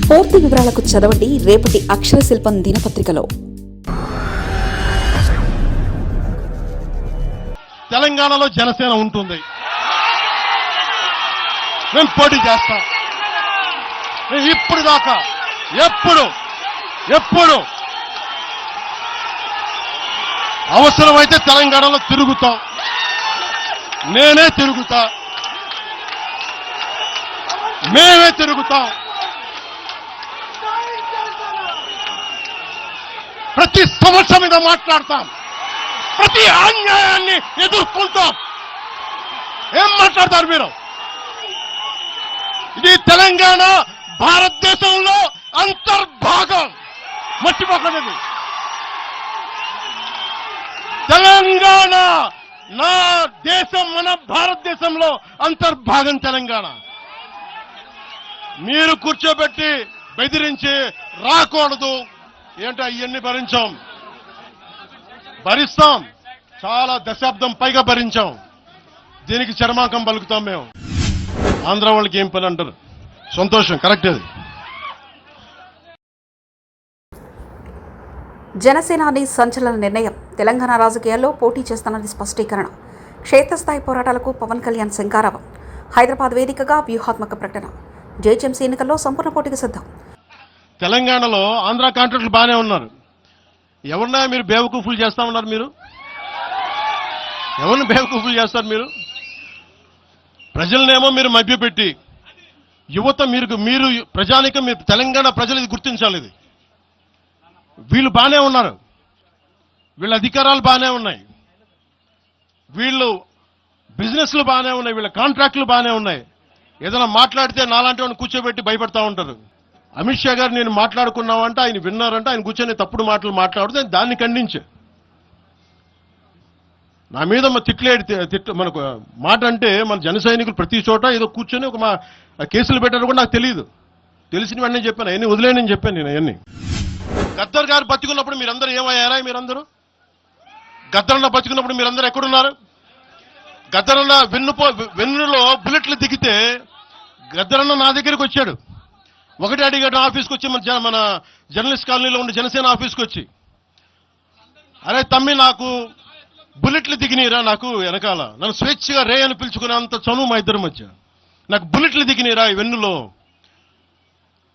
పూర్తి వివరాలకు చదవండి రేపటి అక్షర శిల్పం దినపత్రికలో. తెలంగాణలో జనసేన ఉంటుంది, మేము పోటీ చేస్తాం. ఇప్పుడు దాకా ఎప్పుడు అవసరమైతే తెలంగాణలో తిరుగుతాం, నేనే తిరుగుతా, మేమే తిరుగుతాం. ప్రతి సమస్య మీద మాట్లాడతాం, ప్రతి అన్యాయాన్ని ఎదుర్కొంటాం. ఏం మాట్లాడతారు మీరు? ఇది తెలంగాణ భారతదేశంలో అంతర్భాగం, మర్చిపోకండి. తెలంగాణ నా దేశం, మన భారతదేశంలో అంతర్భాగం తెలంగాణ. మీరు కూర్చోబెట్టి బెదిరించి రాకూడదు. ఏంటో ఇవన్నీ భరిస్తాం, చాలా దశాబ్దం పైగా భరించాం. దీనికి చర్మాంకం పలుకుతాం మేము. ఆంధ్ర వాళ్ళకి ఏం పని అంటారు? సంతోషం, కరెక్ట్. అది జనసేనాని సంచలన నిర్ణయం. తెలంగాణ రాజకీయాల్లో పోటీ చేస్తానని స్పష్టీకరణ. క్షేత్రస్థాయి పోరాటాలకు పవన్ కళ్యాణ్ శంకారావం. హైదరాబాద్ వేదికగా వ్యూహాత్మక ప్రకటన. జేహెచ్ఎంసీ ఎన్నికల్లో సంపూర్ణ పోటీకి సిద్ధం. తెలంగాణలో ఆంధ్ర కాంట్రాక్టులు బాగానే ఉన్నారు. ఎవరినా మీరు బేవకూఫులు చేస్తా ఉన్నారు? మీరు ఎవరిని బేవకూఫులు చేస్తారు? మీరు ప్రజలనేమో మీరు మభ్యపెట్టి, యువత మీరు ప్రజానికం, మీరు తెలంగాణ ప్రజలు ఇది గుర్తించాలి. ఇది వీళ్ళు బాగానే ఉన్నారు, వీళ్ళ అధికారాలు బాగానే ఉన్నాయి, వీళ్ళు బిజినెస్లు బాగానే ఉన్నాయి, వీళ్ళ కాంట్రాక్టులు బాగానే ఉన్నాయి. ఏదైనా మాట్లాడితే నాలాంటి వాడిని కూర్చోబెట్టి భయపడతా ఉంటారు. అమిత్ షా గారు నేను మాట్లాడుకున్నామంటే ఆయన విన్నారంటే ఆయన కూర్చొని తప్పుడు మాటలు మాట్లాడితే దాన్ని ఖండించే. నా మీద మనకు మాట అంటే మన జన సైనికులు ప్రతి చోట ఏదో కూర్చొని ఒక కేసులు పెట్టారు కూడా నాకు తెలియదు. తెలిసినవన్నీ చెప్పాను, అవన్నీ వదిలేనని చెప్పాను నేను. అవన్నీ గద్దర్ గారు బతికున్నప్పుడు మీరందరూ ఏమయ్యారా? గద్దరన్న బతికున్నప్పుడు మీరందరూ ఎక్కడున్నారు? గద్దరన్న వెన్నులో బుల్లెట్లు దిగితే గద్దరన్న నా దగ్గరికి వచ్చాడు. ఒకటి అడిగాడు ఆఫీస్కి వచ్చి, మన జర్నలిస్ట్ కాలనీలో ఉండే జనసేన ఆఫీస్కి వచ్చి, అరే తమ్మి నాకు బుల్లెట్లు దిగినీరా, నాకు వెనకాల నన్ను స్వేచ్ఛగా రే అని పిలుచుకునే అంత చనువు మా ఇద్దరి మధ్య. నాకు బుల్లెట్లు దిగినీరా ఈ వెన్నులో,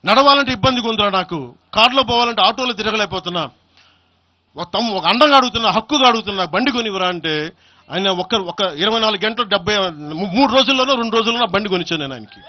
నడవాలంటే ఇబ్బందిగా ఉందిరా, నాకు కారులో పోవాలంటే ఆటోలో తిరగలేకపోతున్నా, ఒక అండంగా అడుగుతున్నా, హక్కుగా అడుగుతున్నా, బండి కొనివరా అంటే ఆయన ఒక 24 గంటలు 3 రోజుల్లోనో 2 రోజుల్లోనో బండి కొనిచ్చాను నేను ఆయనకి.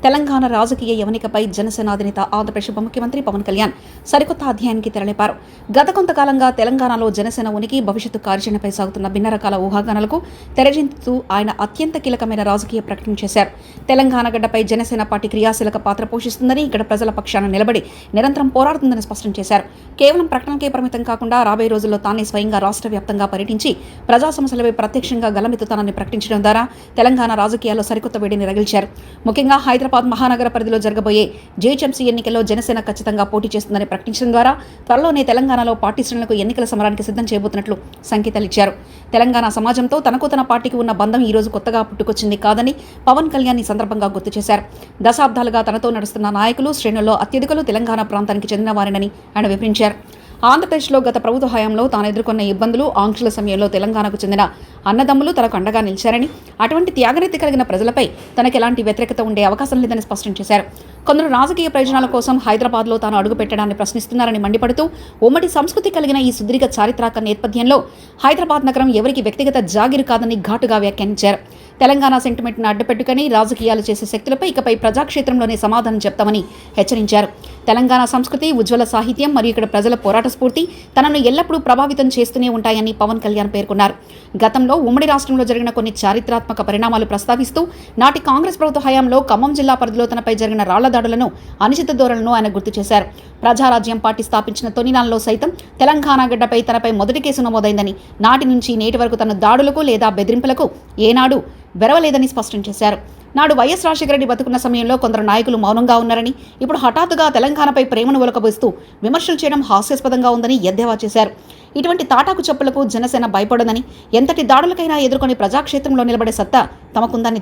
తెలంగాణ రాజకీయ యవనికపై జనసేన అధినేత ఆంధ్రప్రదేశ్ ఉప ముఖ్యమంత్రి పవన్ కళ్యాణ్ సరికొత్త అధ్యాయానికి తెరలేపారు. గత కొంతకాలంగా తెలంగాణలో జనసేన ఉనికి, భవిష్యత్తు కార్యాచరణపై సాగుతున్న భిన్న రకాల ఊహాగానాలకు తెరజించుతూ ఆయన అత్యంత కీలకమైన రాజకీయ ప్రకటన చేశారు. తెలంగాణ గడ్డపై జనసేన పార్టీ క్రియాశీలక పాత్ర పోషిస్తుందని, ఇక్కడ ప్రజల పక్షాన నిలబడి నిరంతరం పోరాడుతుందని స్పష్టం చేశారు. కేవలం ప్రకటనకే పరిమితం కాకుండా రాబోయే రోజుల్లో తానే స్వయంగా రాష్ట్ర వ్యాప్తంగా పర్యటించి ప్రజా సమస్యలపై ప్రత్యక్షంగా గలమెత్తుతానని ప్రకటించడం ద్వారా తెలంగాణ రాజకీయాల్లో సరికొత్త వేడిని రగిల్చారు. ముఖ్యంగా హైదరాబాద్ మహానగర పరిధిలో జరగబోయే జేహెచ్ఎంసీ ఎన్నికల్లో జనసేన ఖచ్చితంగా పోటీ చేస్తుందని ప్రకటించడం ద్వారా త్వరలోనే తెలంగాణలో పార్టీ శ్రేణులకు ఎన్నికల సమరానికి సిద్ధం చేయబోతున్నట్లు సంకేతాలిచ్చారు. తెలంగాణ సమాజంతో తనకు తన పార్టీకి ఉన్న బంధం ఈ రోజు కొత్తగా పుట్టుకొచ్చింది కాదని పవన్ కళ్యాణ్ ఈ సందర్భంగా గుర్తు చేశారు. దశాబ్దాలుగా తనతో నడుస్తున్న నాయకులు, శ్రేణుల్లో అత్యధికులు తెలంగాణ ప్రాంతానికి చెందిన వారేనని ఆయన వివరించారు. ఆంధ్రప్రదేశ్లో గత ప్రభుత్వ హయాంలో తాను ఎదుర్కొన్న ఇబ్బందులు, ఆంక్షల సమయంలో తెలంగాణకు చెందిన అన్నదమ్ములు తనకు అండగా నిలిచారని, అటువంటి త్యాగనీతి కలిగిన ప్రజలపై తనకు ఎలాంటి వ్యతిరేకత ఉండే అవకాశం లేదని స్పష్టం చేశారు. కొందరు రాజకీయ ప్రయోజనాల కోసం హైదరాబాద్లో తాను అడుగు పెట్టడాన్ని ప్రశ్నిస్తున్నారని మండిపడుతూ, ఉమ్మడి సంస్కృతి కలిగిన ఈ సుదీర్ఘ చారిత్రక నేపథ్యంలో హైదరాబాద్ నగరం ఎవరికి వ్యక్తిగత జాగిరు కాదని ఘాటుగా వ్యాఖ్యానించారు. తెలంగాణ సెంటిమెంట్ను అడ్డుపెట్టుకుని రాజకీయాలు చేసే శక్తులపై ఇకపై ప్రజాక్షేత్రంలోనే సమాధానం చెప్తామని హెచ్చరించారు. తెలంగాణ సంస్కృతి, ఉజ్వల సాహిత్యం మరియు ఇక్కడ ప్రజల పోరాట స్ఫూర్తి తనను ఎల్లప్పుడూ ప్రభావితం చేస్తూనే ఉంటాయని పవన్ కళ్యాణ్ పేర్కొన్నారు. గతంలో ఉమ్మడి రాష్ట్రంలో జరిగిన కొన్ని చారిత్రాత్మక పరిణామాలు ప్రస్తావిస్తూ, నాటి కాంగ్రెస్ ప్రభుత్వ హయాంలో ఖమ్మం జిల్లా పరిధిలో తనపై జరిగిన రాళ్ల దాడులను, అనిశ్చిత ధోరణులను ఆయన గుర్తు చేశారు. ప్రజారాజ్యం పార్టీ స్థాపించిన తొలినాళ్లలో సైతం తెలంగాణ గడ్డపై తనపై మొదటి కేసు నమోదైందని, నాటి నుంచి నేటి వరకు తన దాడులకు లేదా బెదిరింపులకు ఏనాడు వెరవలేదని స్పష్టం చేశారు. నాడు వైఎస్ రాజశేఖర రెడ్డి బతుకున్న సమయంలో కొందరు నాయకులు మౌనంగా ఉన్నారని, ఇప్పుడు హఠాత్తుగా తెలంగాణపై ప్రేమను ఒలకబోస్తూ విమర్శలు చేయడం హాస్యాస్పదంగా ఉందని ఎద్దేవా చేశారు. ఇటువంటి తాటాకు చెప్పులకు జనసేన భయపడదని, ఎంతటి దాడులకైనా ఎదుర్కొని ప్రజాక్షేత్రంలో నిలబడే సత్తా తమకుందని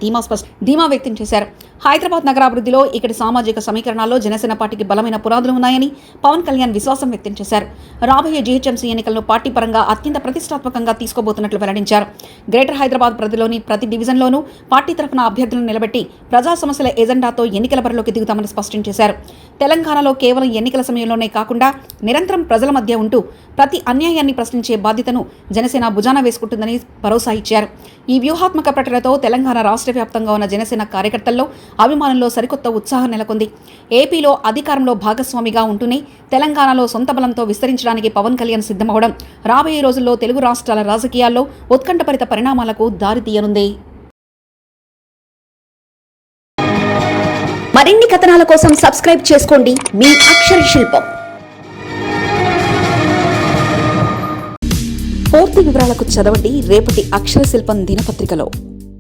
ధీమా వ్యక్తం చేశారు. హైదరాబాద్ నగరాభివృద్ధిలో ఇక్కడి సామాజిక సమీకరణాల్లో జనసేన పార్టీకి బలమైన పునాదులు ఉన్నాయని పవన్ కళ్యాణ్ విశ్వాసం వ్యక్తం చేశారు. రాబోయే జీహెచ్ఎంసీ ఎన్నికలను పార్టీ పరంగా అత్యంత ప్రతిష్టాత్మకంగా తీసుకోబోతున్నట్లు వెల్లడించారు. గ్రేటర్ హైదరాబాద్ పరిధిలోని ప్రతి డివిజన్లోనూ పార్టీ తరఫున అభ్యర్థులను నిలబెట్టి ప్రజా సమస్యల ఎజెండాతో ఎన్నికల బరిలోకి దిగుతామని స్పష్టం చేశారు. తెలంగాణలో కేవలం ఎన్నికల సమయంలోనే కాకుండా నిరంతరం ప్రజల మధ్య ఉంటూ ప్రతి అన్యాయాన్ని ప్రశ్నించే బాధ్యతను జనసేన భుజాన వేసుకుంటుందని భరోసా ఇచ్చారు. ఈ వ్యూహాత్మక ప్రకటనతో తెలంగాణ రాష్ట్ర వ్యాప్తంగా ఉన్న జనసేన కార్యకర్తల్లో, అభిమానుల్లో సరికొత్త ఉత్సాహం నెలకొంది. ఏపీలో అధికారంలో భాగస్వామిగా ఉంటూనే తెలంగాణలో సొంత బలంతో విస్తరించడానికి పవన్ కళ్యాణ్ సిద్ధమవడం రాబోయే రోజుల్లో తెలుగు రాష్ట్రాల రాజకీయాల్లో ఉత్కంఠభరిత పరిణామాలకు దారితీయనుంది. మరిన్ని కథనాల కోసం సబ్స్క్రైబ్ చేసుకోండి మీ అక్షర శిల్పం. పూర్తి వివరాలకు చదవండి రేపటి అక్షర శిల్పం దినపత్రికలో.